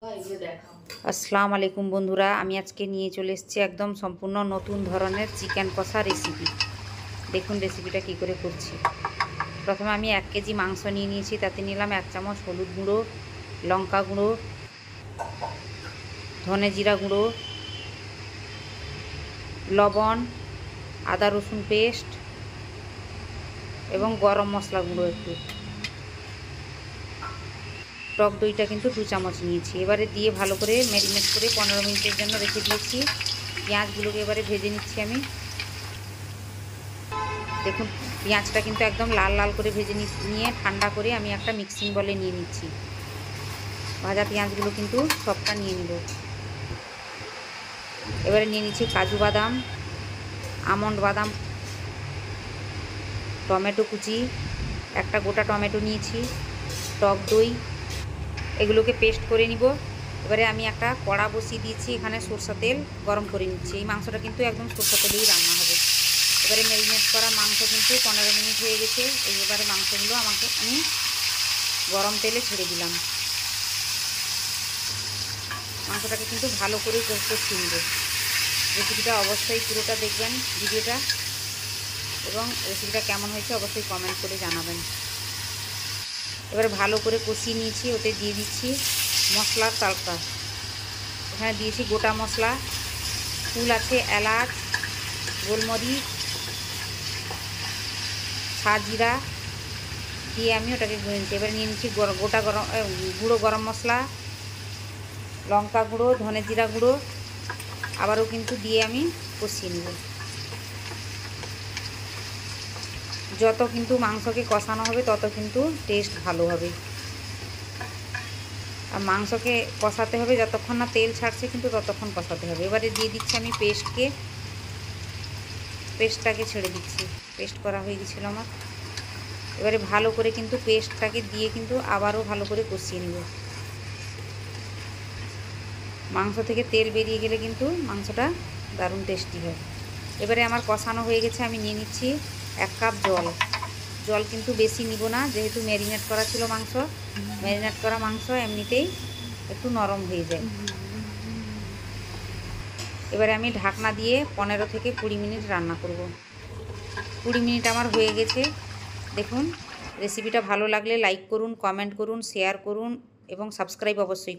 আসসালামু আলাইকুম বন্ধুরা, আমি আজকে নিয়ে চলে এসেছি একদম সম্পূর্ণ নতুন ধরনের চিকেন কষা রেসিপি। দেখুন রেসিপিটা কি করে করছি। প্রথমে আমি 1 কেজি মাংস নিয়ে নিয়েছি, তাতে নিলাম 1 চামচ হলুদ গুঁড়ো, লঙ্কা গুঁড়ো, ধনে জিরা গুঁড়ো, লবণ, আদা রসুন পেস্ট এবং গরম মশলা গুঁড়ো একটু। টক দইটা কিন্তু 2 চামচ নিয়েছি। এবারে দিয়ে ভালো করে ম্যারিনেট করে 15 মিনিটের জন্য রেখে দিয়েছি। পেঁয়াজগুলোকে এবারে ভেজে নিচ্ছি আমি। দেখুন পেঁয়াজটা কিন্তু একদম লাল লাল করে ভেজে নিয়ে ঠান্ডা করে আমি একটা মিক্সিং বলে নিয়ে নিচ্ছি। ভাজা পেঁয়াজগুলো কিন্তু সবটা নিয়ে নিব। এবারে নিয়ে নিচ্ছি কাজু বাদাম, আমন্ড বাদাম, টমেটো কুচি, একটা গোটা টমেটো নিয়েছি, টক দই, এগুলোকে পেস্ট করে নিব। এবারে আমি একটা কড়া বসিয়ে দিয়েছি, এখানে সরষা তেল গরম করে নিচ্ছি। এই মাংসটা কিন্তু একদম সরষা তেলেই রান্না হবে। এবারে ম্যারিনেট করা মাংস কিন্তু 15 মিনিট হয়ে গেছে। এবারে মাংসগুলো আমি গরম তেলে ছেড়ে দিলাম। মাংসটাকে কিন্তু ভালো করে কষিয়ে নিব। রেসিপিটা অবশ্যই পুরোটা দেখবেন ভিডিওটা, এবং রেসিপিটা কেমন হয়েছে অবশ্যই কমেন্ট করে জানাবেন। এবারে ভালো করে কষিয়ে নিয়েছি, ওতে দিয়ে দিচ্ছি মশলার তালকা। এখানে দিয়েছি গোটা মশলা, ফুল আছে এলাচ, গোলমরিচ, সাজিরা দিয়ে আমি ওটাকে গুঁড়ে নিচ্ছি। এবারে নিয়ে নিচ্ছি গুঁড়ো গরম মশলা, লঙ্কা গুঁড়ো, ধনে জিরা গুঁড়ো, আবারও কিন্তু দিয়ে আমি কষিয়ে নেব। যত কিন্তু মাংসকে কষানো হবে তত কিন্তু টেস্ট ভালো হবে। আর মাংসকে কষাতে হবে যতক্ষণ না তেল ছাড়ছে, কিন্তু ততক্ষণ কষাতে হবে। এবারে দিয়ে দিচ্ছি আমি পেস্টটাকে ছেড়ে দিচ্ছি। পেস্ট করা হয়ে গেছিলো আমার। এবারে ভালো করে কিন্তু পেস্টটাকে দিয়ে কিন্তু আবারও ভালো করে কষিয়ে নেব। মাংস থেকে তেল বেরিয়ে গেলে কিন্তু মাংসটা দারুণ টেস্টি হয়। এবারে আমার কষানো হয়ে গেছে, আমি নিয়ে নিচ্ছি 1 কাপ জল। জল কিন্তু বেশি নিব না, যেহেতু ম্যারিনেট করা ছিল মাংস। ম্যারিনেট করা মাংস এমনিতেই একটু নরম হয়ে যায়। এবারে আমি ঢাকনা দিয়ে 15 থেকে 20 মিনিট রান্না করব। 20 মিনিট আমার হয়ে গেছে। দেখুন রেসিপিটা ভালো লাগলে লাইক করুন, কমেন্ট করুন, শেয়ার করুন এবং সাবস্ক্রাইব অবশ্যই